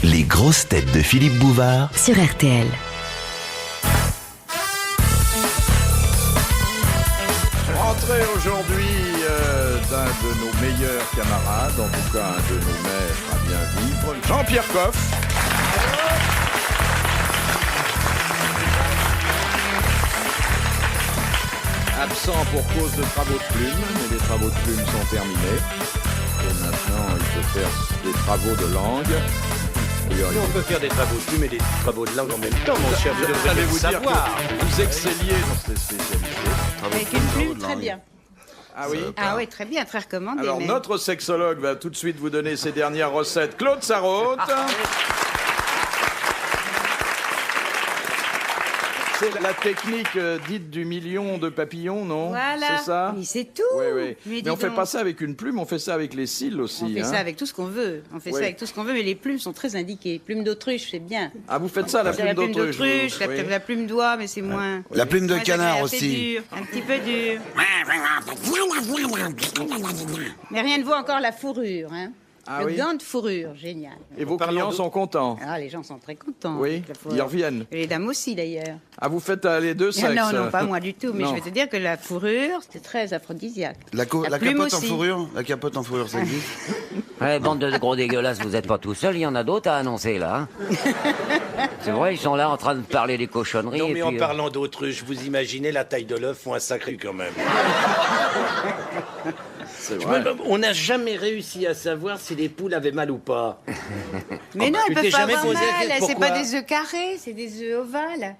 Les grosses têtes de Philippe Bouvard sur RTL. Rentrée aujourd'hui d'un de nos meilleurs camarades, en tout cas un de nos maîtres à bien vivre, Jean-Pierre Coff. Absent pour cause de travaux de plume, mais les travaux de plume sont terminés. Et maintenant, il faut faire des travaux de langue. Nous, on peut faire des travaux de plume et des travaux de langue en même temps, mon cher. Vous devriez Allez le vous dire savoir. que vous excelliez dans cette spécialité. Avec une plume, très bien. Ah oui. Ah oui, très bien, très recommandé. Alors, même. notre sexologue va tout de suite vous donner ses dernières recettes. Claude Sarraute. C'est la technique dite du million de papillons, non? Voilà. C'est ça? Mais c'est tout. Oui, oui. Mais on dis fait donc. pas ça avec une plume, on fait ça avec les cils aussi. On fait hein. ça avec tout ce qu'on veut. On fait Oui. ça avec tout ce qu'on veut, mais les plumes sont très indiquées. Plume d'autruche, c'est bien. Ah, vous faites ça, la C'est plume d'autruche vous Oui. la plume d'oie, mais c'est moins. La plume de moins canard agréable, c'est aussi. dur, un petit peu dur. Mais rien ne vaut encore la fourrure, hein. Ah Le oui. gant de fourrure, génial. Et vos clients sont contents? Ah, les gens sont très contents. Oui, avec la fourrure. ils reviennent. Et les dames aussi, d'ailleurs. Ah, vous faites les deux Ah sexes? non, non, pas moi du tout, mais Non. je vais te dire que la fourrure, c'était très aphrodisiaque. La plume capote en aussi. fourrure? La capote en fourrure, ça existe? Ouais, bande de gros dégueulasses, vous êtes pas tout seul, il y en a d'autres à annoncer là. hein. C'est vrai, ils sont là en train de parler des cochonneries. Non, et mais puis, en parlant d'autruche, vous imaginez la taille de l'œuf font un sacré quand même. C'est vrai. On n'a jamais réussi à savoir si les poules avaient mal ou pas. Mais non, tu elles t'es peuvent pas jamais avoir posé la mal, question, c'est pourquoi pas des œufs carrés, c'est des œufs ovales.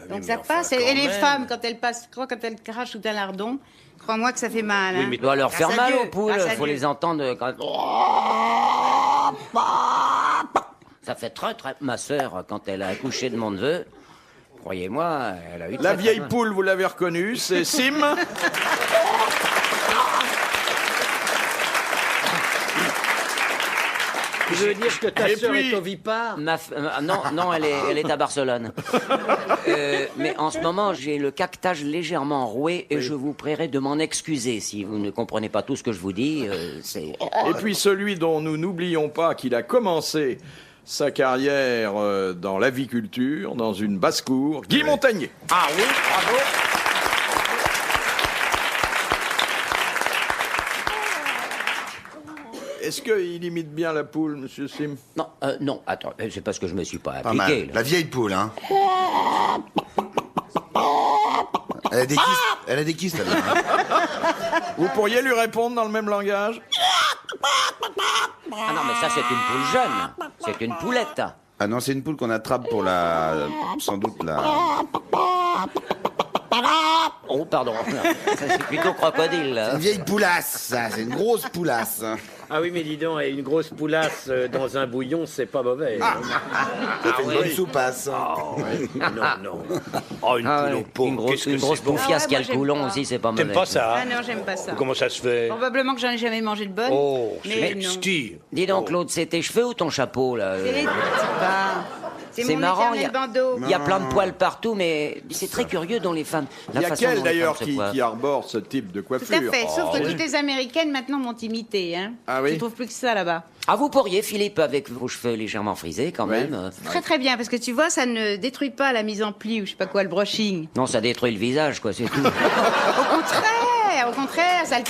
Donc mais ça enfin, passe. quand Et les même. femmes, quand elles passent, quand elles crachent sous un lardon, crois-moi que ça fait mal. Oui, hein. mais doit leur faire Grâce à mal Dieu, aux poules, grâce à faut Dieu. les entendre quand... Ça fait très très... Ma sœur, quand elle a accouché de mon neveu, croyez-moi, elle a eu... La très, vieille très mal. poule, vous l'avez reconnue, c'est Sim. Tu veux dire que ta Et sœur puis- est ovipare? Non, elle est à Barcelone. Mais en ce moment, j'ai le caquetage légèrement roué et je vous prierai de m'en excuser si vous ne comprenez pas tout ce que je vous dis. C'est... Et puis celui dont nous n'oublions pas qu'il a commencé sa carrière dans l'aviculture, dans une basse-cour, Guy Montagnier. Ah oui, bravo. Est-ce qu'il imite bien la poule, monsieur Sim? Non, attends, c'est parce que je me suis pas Pas appliqué. mal. là. La vieille poule, hein. Elle a des kystes, elle. Vous pourriez lui répondre dans le même langage? Ah non, mais ça, c'est une poule jeune. C'est une poulette. Ah non, c'est une poule qu'on attrape pour sans doute la... Oh, pardon. Ça, c'est plutôt crocodile. là. Une vieille poulasse, ça. C'est une grosse poulasse. Ah oui, mais dis donc, et une grosse poulasse dans un bouillon, c'est pas mauvais. hein. Ça fait une bonne soupasse. Non. Oh, une Ah poule ouais, au pot, une grosse qu'est-ce que c'est bon. poufiasse qui a Ah le ouais, moi, coulon j'aime pas. aussi, c'est pas mauvais. T'aimes pas ça? Ah non, j'aime pas ça. Comment ça se fait? Probablement que j'en ai jamais mangé de bonne. Oh, mais non. Steve. Dis donc, Claude, c'est tes cheveux ou ton chapeau, là C'est les- C'est C'est mon marrant, éternel bandeau. il y a plein de poils partout, mais c'est très curieux dans les femmes. Il y a quelle d'ailleurs qui qui arbore ce type de Tout à coiffure? fait, sauf que oui. toutes les Américaines maintenant m'ont imité. Hein. Ah oui? Je trouve plus que ça là-bas. Ah, vous pourriez, Philippe, avec vos cheveux légèrement frisés, quand Oui. même. Très très bien, parce que tu vois, ça ne détruit pas la mise en pli ou je sais pas quoi, le brushing. Non, ça détruit le visage, quoi, c'est tout. Au contraire, ça le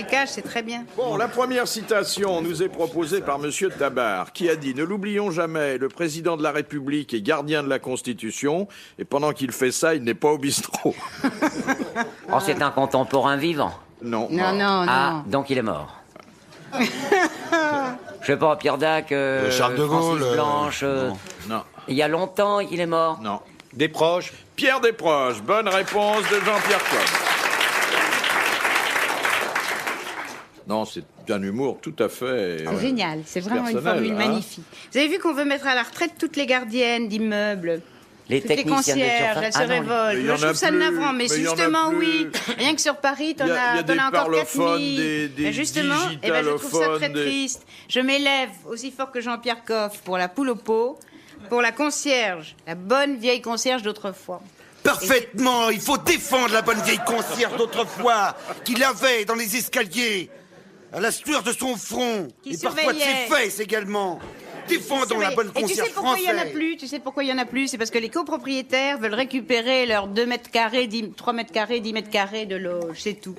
cache, c'est très bien. Bon, la première citation nous est proposée par monsieur Tabar, qui a dit « Ne l'oublions jamais, le président de la République est gardien de la Constitution, et pendant qu'il fait ça, il n'est pas au bistrot. Oh, c'est un contemporain vivant. » Non. Non, non, Ah, non. donc il est mort. Je sais pas, Pierre Dac, Charles de Gaulle, Francis Blanche, Non. il y a longtemps, il est mort. Non. Des proches? Pierre Desproges, bonne réponse de Jean-Pierre Coff. Non, c'est un humour tout à fait... C'est génial, c'est vraiment une personnel, formule hein. magnifique. Vous avez vu qu'on veut mettre à la retraite toutes les gardiennes d'immeubles, Les toutes les techniciennes de concierges, surface. elles se Ah non, révoltent. mais il y Moi, en je a trouve ça plus, navrant, mais mais il y en a justement, plus. oui. Rien que sur Paris, Il y a des t'en as encore parlophones, 4000. des Mais justement, eh ben, je trouve ça très digitalophones, des- triste. Je m'élève aussi fort que Jean-Pierre Coff pour la poule au pot, pour la concierge, la bonne vieille concierge d'autrefois. Parfaitement, il faut défendre la bonne vieille concierge d'autrefois, qui l'avait dans les escaliers, à la sueur de son front, Qui et parfois de ses surveillait. fesses également. Défendons la bonne Et tu concierge sais pourquoi il y en a française. plus? Tu sais pourquoi il y en a plus? C'est parce que les copropriétaires veulent récupérer leurs 2 mètres carrés, 3 mètres carrés, 10 mètres carrés de loge, c'est tout.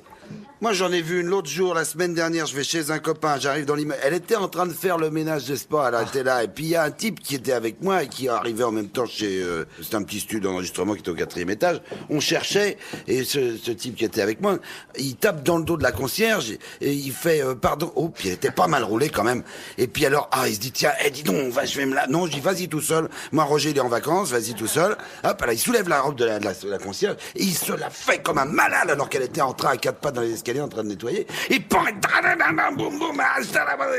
Moi, j'en ai vu une l'autre jour, la semaine dernière, je vais chez un copain, j'arrive dans l'immeuble. Elle était en train de faire le ménage des spas, elle était là. Et puis, il y a un type qui était avec moi et qui arrivait en même temps chez... c'était un petit studio d'enregistrement qui était au 4e étage. On cherchait, et ce type qui était avec moi, il tape dans le dos de la concierge et il fait pardon. Oh, puis elle était pas mal roulée quand même. Et puis alors, il se dit, tiens, dis donc, je vais me la... Non, je dis, vas-y tout seul. Moi, Roger, il est en vacances, vas-y tout seul. Hop, là, il soulève la robe de la concierge et il se la fait comme un malade alors qu'elle était en train à 4 pattes dans les escaliers en train de nettoyer. Et boum, boum,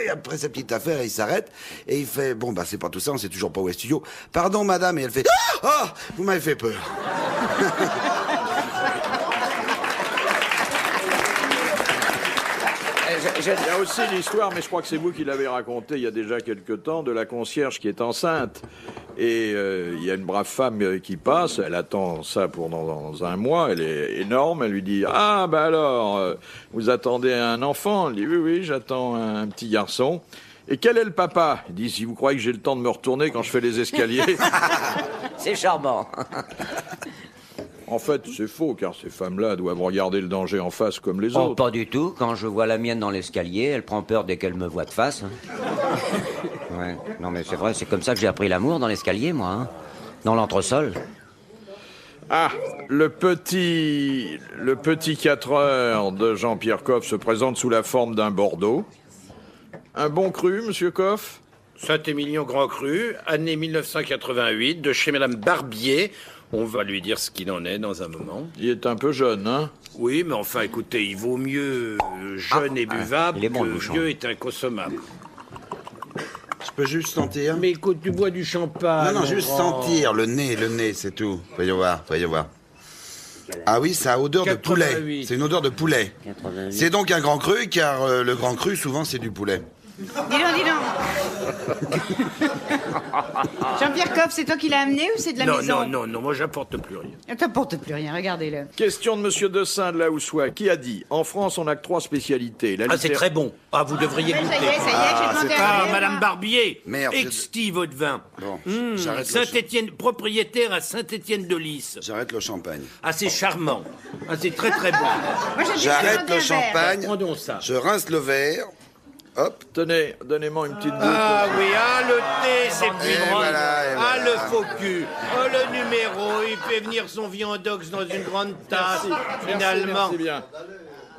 après sa petite affaire, il s'arrête et il fait, bon, bah, c'est pas tout ça, on sait toujours pas où est le studio. Pardon, madame, et elle fait, vous m'avez fait peur. Il y a aussi l'histoire, mais je crois que c'est vous qui l'avez raconté il y a déjà quelque temps, de la concierge qui est enceinte. Et il y a une brave femme qui passe, elle attend ça pour dans un mois, elle est énorme, elle lui dit « Ah, bah alors, vous attendez un enfant ?» Elle dit « Oui, j'attends un petit garçon. » Et quel est le papa? Il dit « Si vous croyez que j'ai le temps de me retourner quand je fais les escaliers... » C'est charmant. En fait, c'est faux, car ces femmes-là doivent regarder le danger en face comme les Oh, autres. pas du tout. Quand je vois la mienne dans l'escalier, elle prend peur dès qu'elle me voit de face. Ouais. Non, mais c'est vrai, c'est comme ça que j'ai appris l'amour dans l'escalier, moi. Hein. Dans l'entresol. Ah, le petit 4 heures de Jean-Pierre Coff se présente sous la forme d'un Bordeaux. Un bon cru, monsieur Coff? Saint-Émilion Grand Cru, année 1988, de chez Madame Barbier. On va lui dire ce qu'il en est dans un moment. Il est un peu jeune, hein? Oui, mais enfin, écoutez, il vaut mieux jeune et buvable il est bon, le que bouchon. vieux et inconsommable. Je peux juste sentir? Mais écoute, tu bois du champagne. Non, juste Laurent. sentir, le nez, c'est tout. Voyons voir. Ah oui, ça a odeur de 88. poulet. C'est une odeur de poulet. 88. C'est donc un grand cru, car le grand cru, souvent, c'est du poulet. Dis donc. Jean-Pierre Coff, c'est toi qui l'as amené ou c'est de la maison? Non, moi j'apporte plus rien. Ne t'apporte plus rien, regardez-le. Question de monsieur Dessin de la Houssois, qui a dit « En France, on n'a que 3 spécialités. La Ah, c'est très bon. Ah, vous devriez Ouais, goûter. ça y est, j'ai demandé à Ah, Gabriel, Madame moi. Barbier, Merde, exquis votre vin. Bon, j'arrête le Saint-Étienne, propriétaire à Saint-Étienne-de-Lys. J'arrête le champagne. Ah, c'est charmant. Ah, c'est très très bon. Moi, j'ai J'arrête demandé le un verre. champagne, Prends donc ça. je rince le verre, hop. Tenez, donnez-moi une petite goutte. Ah oui, le thé, c'est plus Et drôle. voilà, et voilà. Le faux cul. Le numéro, il fait venir son viandox dans une grande tasse. Finalement. Merci bien.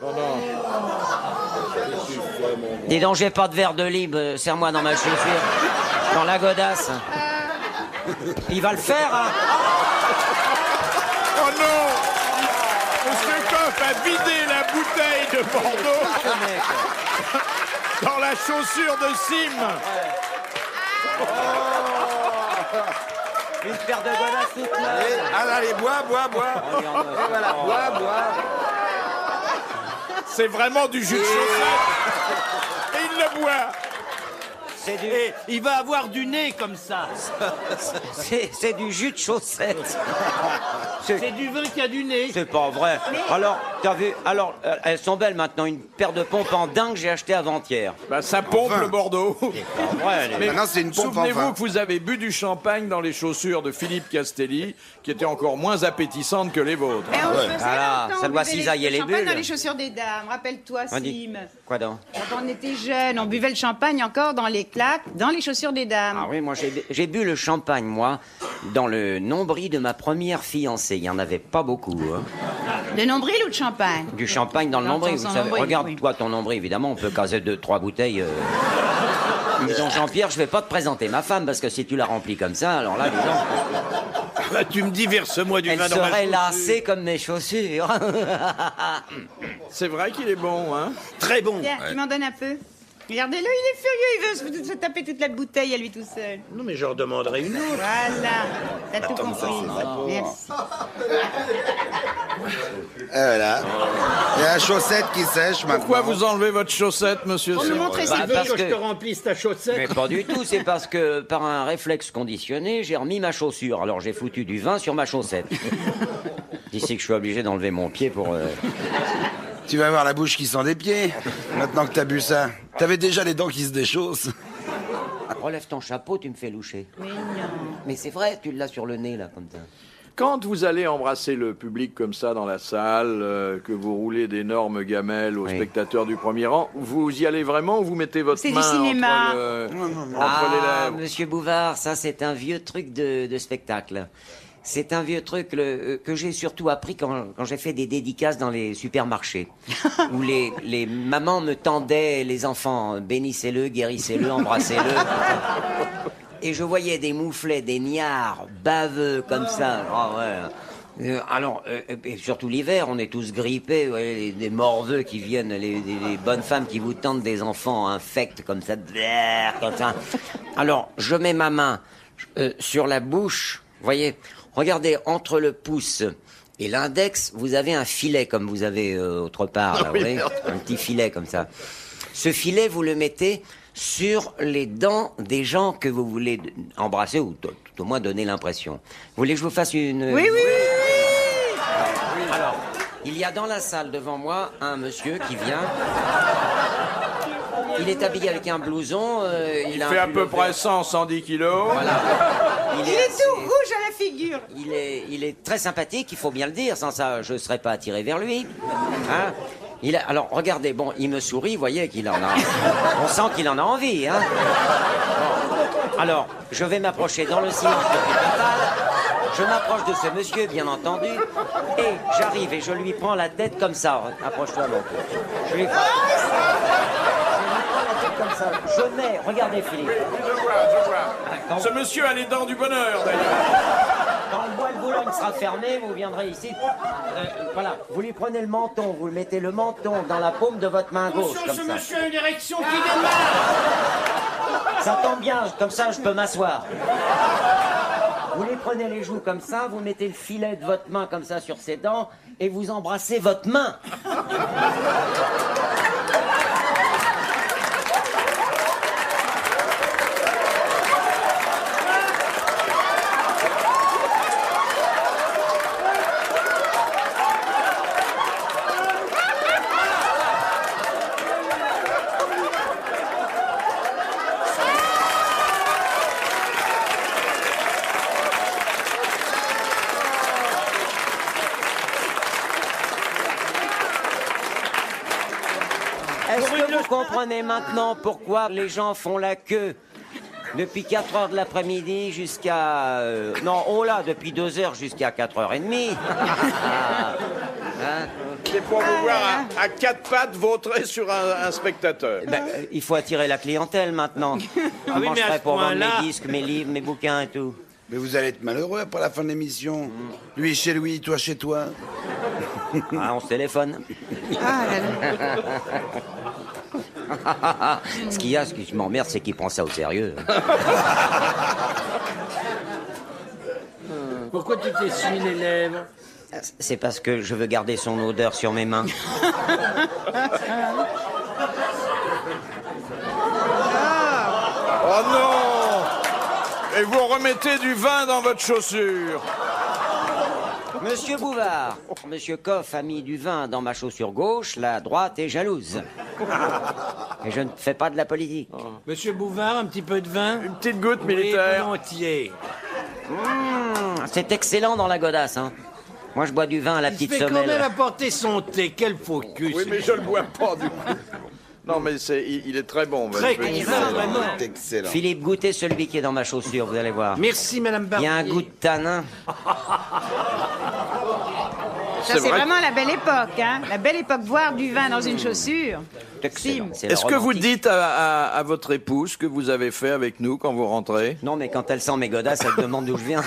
Non. Dis donc, j'ai pas de verre de libre, serre-moi dans ma chaussure. Dans la godasse. Il va le faire, hein. Oh non! Monsieur Coff a vidé la bouteille de Bordeaux dans la chaussure de Sim. Une paire de godasses toute neuve. Allez, bois. Et voilà, bois. C'est vraiment du jus de chaussette. Et il le boit. C'est du, Et il va avoir du nez comme ça. c'est du jus de chaussette. C'est du vin qui a du nez. C'est pas vrai. Alors, t'as vu? Alors, elles sont belles maintenant. Une paire de pompes en dingue que j'ai acheté avant-hier. Bah, ça pompe Enfin. le Bordeaux. Pas vrai, Mais Maintenant, c'est une pompe souvenez-vous enfin. que vous avez bu du champagne dans les chaussures de Philippe Castelli, qui étaient encore moins appétissantes que les vôtres. Mais on se faisait Voilà, longtemps, ça on doit buvait cisailler les champagne bulles. dans les chaussures des dames, rappelle-toi, On dit- Sim. Quoi donc? Quand on était jeunes, on buvait le champagne encore dans les claques, dans les chaussures des dames. Ah oui, moi j'ai bu le champagne, moi, dans le nombril de ma première fiancée. Il y en avait pas beaucoup. Hein. De nombril ou de champagne? Du champagne dans le Dans nombril, son vous savez. nombril, Regarde-toi ton nombril, évidemment, on peut caser 2-3 bouteilles. Mais donc Jean-Pierre, je vais pas te présenter ma femme, parce que si tu la remplis comme ça, alors là, disons, Bah, tu me dis, verse-moi du elle vin dans ma serait chaussure. lassée comme mes chaussures. C'est vrai qu'il est bon, hein? Très bon. Tiens, tu m'en donnes un peu. Regardez-le, il est furieux, il veut se taper toute la bouteille à lui tout seul. Non, mais je redemanderai une autre. Voilà, t'as tout compris. Merci. Et voilà. Il y a la chaussette qui sèche maintenant. Pourquoi vous enlevez votre chaussette, monsieur Pour nous Serre? montrer Bah, ses Tu veux parce que je que- te remplisse ta chaussette? Mais pas du tout, c'est parce que par un réflexe conditionné, j'ai remis ma chaussure. Alors j'ai foutu du vin sur ma chaussette. D'ici que je suis obligé d'enlever mon pied pour... Tu vas avoir la bouche qui sent des pieds, maintenant que t'as bu ça. T'avais déjà les dents qui se déchaussent. Relève ton chapeau, tu me fais loucher. Mais non. Mais c'est vrai, tu l'as sur le nez, là, comme ça. Quand vous allez embrasser le public comme ça dans la salle, que vous roulez d'énormes gamelles aux Oui. spectateurs du premier rang, vous y allez vraiment ou vous mettez votre C'est du main cinéma. entre les lèvres? Monsieur Bouvard, ça c'est un vieux truc de spectacle. C'est un vieux truc que j'ai surtout appris quand j'ai fait des dédicaces dans les supermarchés, où les mamans me tendaient les enfants, bénissez-le, guérissez-le, embrassez-le. Et je voyais des mouflets, des niards, baveux comme ça. Ah ouais. Et surtout l'hiver, on est tous grippés, ouais, des morveux qui viennent, les bonnes femmes qui vous tendent des enfants infects comme ça, comme ça. Alors, je mets ma main sur la bouche, voyez, regardez, entre le pouce et l'index, vous avez un filet comme vous avez autre part, là, vous voyez, un petit filet comme ça. Ce filet, vous le mettez sur les dents des gens que vous voulez embrasser ou tout au moins donner l'impression. Vous voulez que je vous fasse une... Oui, oui, oui. Alors, il y a dans la salle devant moi un monsieur qui vient. Il est habillé avec un blouson. Il a fait un à peu pullover. près 100-110 kilos. Voilà. Il est assez- tout rouge à la figure. Il est très sympathique, il faut bien le dire. Sans ça, je ne serais pas attiré vers lui. Hein? Alors, regardez, bon, il me sourit, vous voyez qu'il en a... On sent qu'il en a envie, hein. Bon. Alors, je vais m'approcher dans le silence total. Je m'approche de ce monsieur, bien entendu, et j'arrive et je lui prends la tête comme ça. Approche-toi, mon coup. Je lui prends la tête comme ça. Je mets... Regardez, Philippe. Je vois. Quand- Ce monsieur a les dents du bonheur, d'ailleurs. Quand le bois de Boulogne sera fermé, vous viendrez ici. Voilà, vous lui prenez le menton, vous mettez le menton dans la paume de votre main gauche, comme ça. monsieur a une érection qui démarre. Ça tombe bien, comme ça je peux m'asseoir. Vous lui prenez les joues comme ça, vous mettez le filet de votre main comme ça sur ses dents et vous embrassez votre main. Est-ce que vous comprenez maintenant pourquoi les gens font la queue depuis 4 heures de l'après-midi jusqu'à... non, oh là, depuis 2 heures jusqu'à 4h30. Ah, hein? C'est pour vous voir à quatre pattes vautrer sur un spectateur. Ben, il faut attirer la clientèle maintenant. Comment mais je à ferais ce pour vendre point-là- mes disques, mes livres, mes bouquins et tout? Mais vous allez être malheureux après la fin de l'émission. Lui chez lui, toi chez toi. Ah, on se téléphone. Ah là là. Ce qu'il y a, ce qui m'emmerde, c'est qu'il prend ça au sérieux. Pourquoi tu t'essuies les lèvres? C'est parce que je veux garder son odeur sur mes mains. Oh non! Et vous remettez du vin dans votre chaussure. Monsieur Bouvard, Monsieur Coff a mis du vin dans ma chaussure gauche, la droite est jalouse. Et je ne fais pas de la politique. Monsieur Bouvard, un petit peu de vin? Une petite goutte Oui, militaire. volontiers. C'est excellent dans la godasse, hein. Moi, je bois du vin à la Il petite fait quand semelle. même apporter son thé, quel faux cul. Oui, mais je le bois pas du coup. Non, mais il est très bon. Très votre petit convaincant, vin. vraiment. C'est excellent. Philippe, goûtez celui qui est dans ma chaussure, vous allez voir. Merci, Madame Il y Barbier. a un goût de tanin. Ça, c'est vrai vraiment la belle époque, hein. La belle époque, boire du vin dans une chaussure. Excellent. C'est le Est-ce que vous romantique. dites à votre épouse ce que vous avez fait avec nous quand vous rentrez? Non, mais quand elle sent mes godasses, elle demande d'où je viens.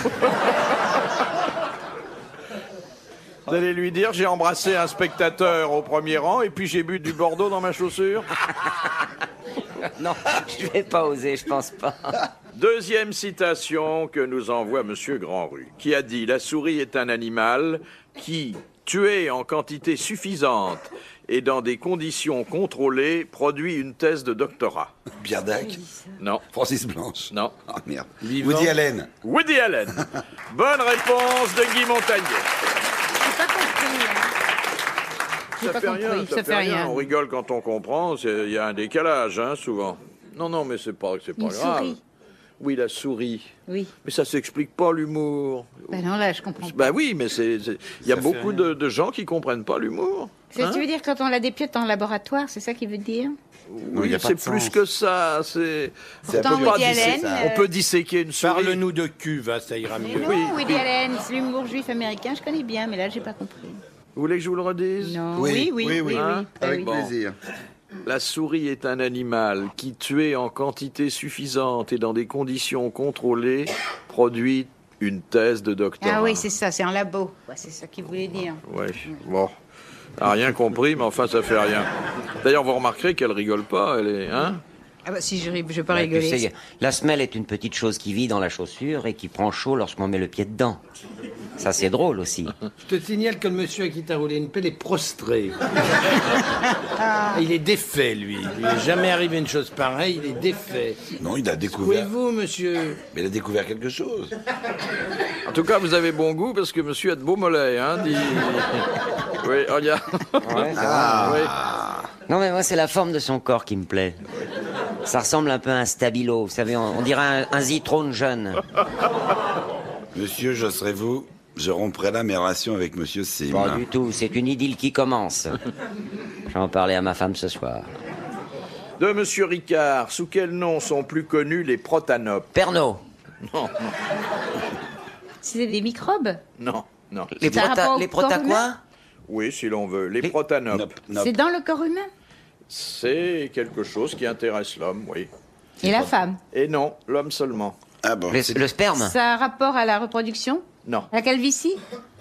Vous allez lui dire, j'ai embrassé un spectateur au premier rang et puis j'ai bu du Bordeaux dans ma chaussure? Non, je vais pas oser, je pense pas. Deuxième citation que nous envoie Monsieur Grandrue, qui a dit « La souris est un animal qui, tué en quantité suffisante et dans des conditions contrôlées, produit une thèse de doctorat. Pierre Dac. » Non, Francis Blanche. non. Ah merde. Vivant. Woody Allen. Woody Allen. Bonne réponse de Guy Montagnier. J'ai pas compris, hein. J'ai Ça pas fait compris, rien, ça fait rien. On rigole quand on comprend, il y a un décalage, hein, souvent. Non, mais c'est pas Une grave. souris. Oui, la souris. Oui. Mais ça s'explique pas, l'humour. Ben non, là, je comprends pas. Ben oui, mais il y a beaucoup de gens qui comprennent pas l'humour. Hein? Tu veux dire quand on a des pièces en laboratoire, c'est ça qu'il veut dire? Non, Oui, y a pas c'est de plus sens. que ça. Pourtant, on peut pas Woody disséquer- Allen, on peut disséquer une souris. Parle-nous de cuve, hein, ça ira Mais mieux. non, Oui, Woody Allen, c'est l'humour juif américain, je connais bien, mais là, j'ai pas compris. Vous voulez que je vous le redise? Non. Oui, Hein? Avec oui. Bon. plaisir. La souris est un animal qui, tué en quantité suffisante et dans des conditions contrôlées, produit une thèse de doctorat. Ah oui, c'est ça, c'est un labo. Ouais, c'est ça qu'il voulait dire. Oui, bon. Elle a rien compris, mais enfin, ça fait rien. D'ailleurs, vous remarquerez qu'elle rigole pas, elle est... Hein? Ah bah si, je vais pas Ouais, tu rigoler. sais, la semelle est une petite chose qui vit dans la chaussure et qui prend chaud lorsqu'on met le pied dedans. Ça, c'est drôle aussi. Je te signale que le monsieur à qui t'a roulé une pelle est prostré. Il est défait, lui. Il n'est jamais arrivé une chose pareille, il est défait. Non, il a découvert. Secouez-vous, monsieur. Mais il a découvert quelque chose. En tout cas, vous avez bon goût parce que monsieur a de beaux mollets, hein, dit... Oui, regarde. Oui. Non, mais moi, c'est la forme de son corps qui me plaît. Ça ressemble un peu à un stabilo. Vous savez, on dirait un zitrone jeune. Monsieur, je serai vous. Je romprai là mes relations avec monsieur Sim. Pas du tout, c'est une idylle qui commence. J'en parlais à ma femme ce soir. De monsieur Ricard, sous quel nom sont plus connus les protanopes? Pernod, C'est des microbes? Non. les Ça a rapport au les corps prota humain quoi? Oui, si l'on veut. Les Les- protanopes. Nop, nop. C'est dans le corps humain? C'est quelque chose qui intéresse l'homme, oui. Et la femme? Et non, l'homme seulement. Ah bon. Le sperme, Ça a rapport à la reproduction? Non, La calvitie?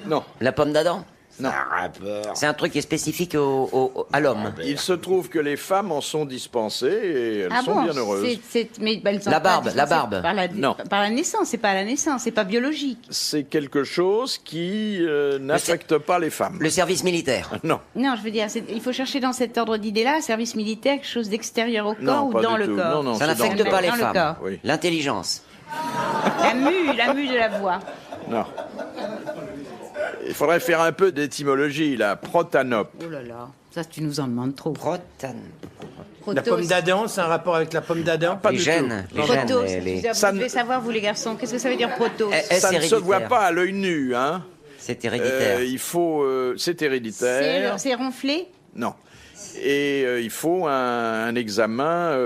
non. la pomme d'Adam. Non. Un rapport. C'est un truc qui est spécifique à l'homme. Il se trouve que les femmes en sont dispensées et elles sont bien heureuses. Mais bah, elles sont La pas barbe, la dispensées barbe. Non. Par la naissance, c'est pas à la naissance, c'est pas biologique. C'est quelque chose qui n'affecte pas les femmes. Le service militaire. Non, Non, je veux dire, il faut chercher dans cet ordre d'idées-là, service militaire, quelque chose d'extérieur au corps ou pas dans du le tout. corps. Non, Ça c'est n'affecte dans pas le les Dans le femmes. corps. Oui. L'intelligence. La mue de la voix. Non. Il faudrait faire un peu d'étymologie, la protanope. Oh là là, ça tu nous en demandes trop. Protan. La Protos. pomme d'Adam, c'est un rapport avec la pomme d'Adam? Pas Les du gènes. tout. Les Non, gènes. Protos, Ça vous devez ne- savoir, vous les garçons, qu'est-ce que ça veut dire protos? Est-ce Ça ne se héréditaire? voit pas à l'œil nu, hein. C'est héréditaire. Il faut... c'est héréditaire. C'est ronflé? Non. Et il faut un examen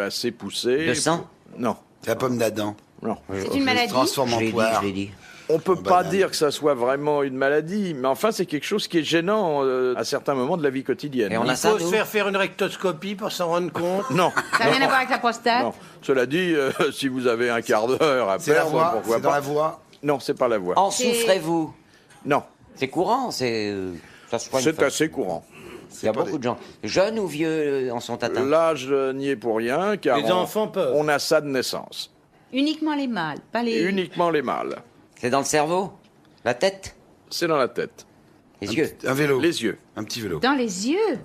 assez poussé. De sang? Non. C'est la pomme d'Adam. Non. C'est une Elle se maladie? transforme Je en l'ai dit, poire. je l'ai dit. On peut En pas banane. dire que ça soit vraiment une maladie, mais enfin c'est quelque chose qui est gênant à certains moments de la vie quotidienne. Et on Il a ça, faut se nous faire une rectoscopie pour s'en rendre compte. Non. Ça n'a rien à voir avec la prostate? Non. Cela dit, si vous avez un quart d'heure à C'est la perdre, voix. pourquoi C'est dans pas la voix. Non, c'est pas la voix. En souffrez-vous? Non, C'est courant, ça se soigne c'est facilement. assez courant. Il y a pas beaucoup de gens, jeunes ou vieux, en sont atteints. L'âge n'y est pour rien, car Les enfants peuvent. on a ça de naissance. Uniquement les mâles, pas les... Uniquement les mâles. C'est dans le cerveau? La tête? C'est dans la tête. Les yeux? Un vélo. Les yeux. Un petit vélo. Dans les yeux?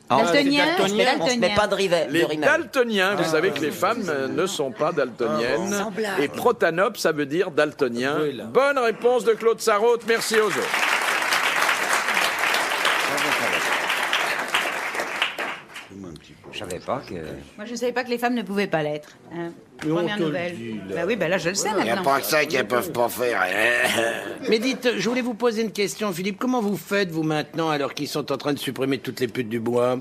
Ah, Daltonien? c'est daltonien, On se met pas de rivet. Les de rimel. daltoniens, vous savez que les femmes ne sont pas daltoniennes. Et protanope, ça veut dire daltonien. Oui, là. Bonne réponse de Claude Sarraute, merci aux autres. Je savais pas que... Moi, je savais pas que les femmes ne pouvaient pas l'être. Hein. Mais on Première te le nouvelle. dit, là. Bah oui, bah là, je le sais Il n'y a maintenant. pas que ça qu'elles peuvent pas faire. Mais dites, je voulais vous poser une question, Philippe. Comment vous faites, vous, maintenant, alors qu'ils sont en train de supprimer toutes les putes du bois?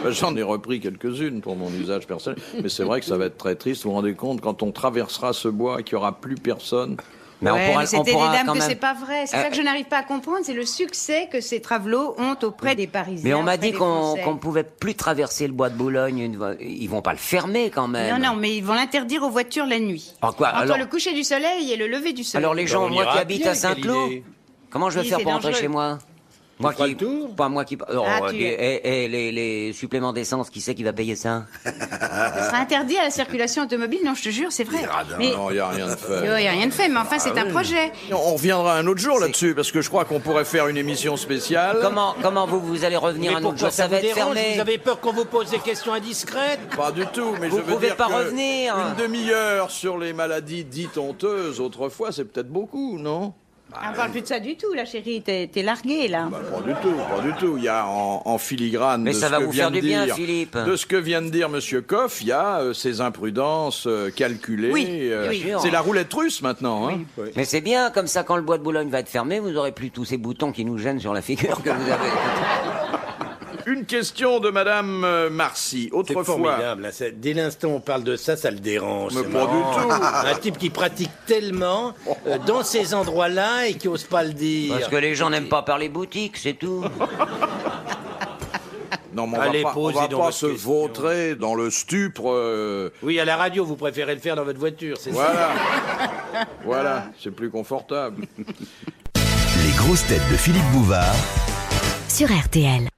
J'en ai repris quelques-unes pour mon usage personnel, mais c'est vrai que ça va être très triste. Vous vous rendez compte, quand on traversera ce bois et qu'il n'y aura plus personne. Mais Ouais, mais on c'était des pourra dames quand que même- c'est pas vrai. C'est ça que je n'arrive pas à comprendre, c'est le succès que ces travelots ont auprès des Parisiens. Mais on m'a auprès dit des qu'on Français. qu'on pouvait plus traverser le bois de Boulogne. Ils vont pas le fermer quand même. Non, non, mais ils vont l'interdire aux voitures la nuit. Ah, quoi, Entre alors- le coucher du soleil et le lever du soleil. Alors les gens, on moi ira qui à habite pied, à Saint-Cloud, quelle idée. comment je vais Oui, faire c'est pour rentrer dangereux. chez moi? Moi feras le tour Pas moi qui... Oh, Ah, tu- les suppléments d'essence, qui c'est qui va payer ça? Ça sera interdit à la circulation automobile. Non, je te jure, c'est vrai. Mais Non, il n'y a rien de fait. il n'y a rien de fait, mais enfin, c'est un projet. On reviendra un autre jour là-dessus, parce que je crois qu'on pourrait faire une émission spéciale. Comment vous allez revenir Mais un autre pourquoi jour? Ça va vous être dérange? fermé. Vous avez peur qu'on vous pose des questions indiscrètes? Pas du tout, mais Vous je veux pouvez dire pas que revenir. une demi-heure sur les maladies dites honteuses, autrefois, c'est peut-être beaucoup, non? On parle plus de ça du tout, la chérie. T'es larguée, là. Bah, pas du tout, pas du tout. Il y a en filigrane Mais de ça ce va que vous vient faire de du bien, dire, Philippe. de ce que vient de dire Monsieur Coff, il y a ces imprudences calculées. Oui, oui. C'est la roulette russe maintenant. Hein. Mais c'est bien, comme ça, quand le bois de Boulogne va être fermé, vous aurez plus tous ces boutons qui nous gênent sur la figure que vous avez. Une question de Madame Marcy. C'est Autrefois, formidable. Là, dès l'instant où on parle de ça, ça le dérange. Mais c'est pas marrant. du tout. Un type qui pratique tellement dans ces endroits-là et qui ose pas le dire. Parce que les gens n'aiment pas parler boutique, c'est tout. non, mais Allez, on va posez pas donc votre se question. vautrer dans le stupre. Oui, à la radio, vous préférez le faire dans votre voiture, c'est ça. Voilà, voilà, c'est plus confortable. Les grosses têtes de Philippe Bouvard sur RTL.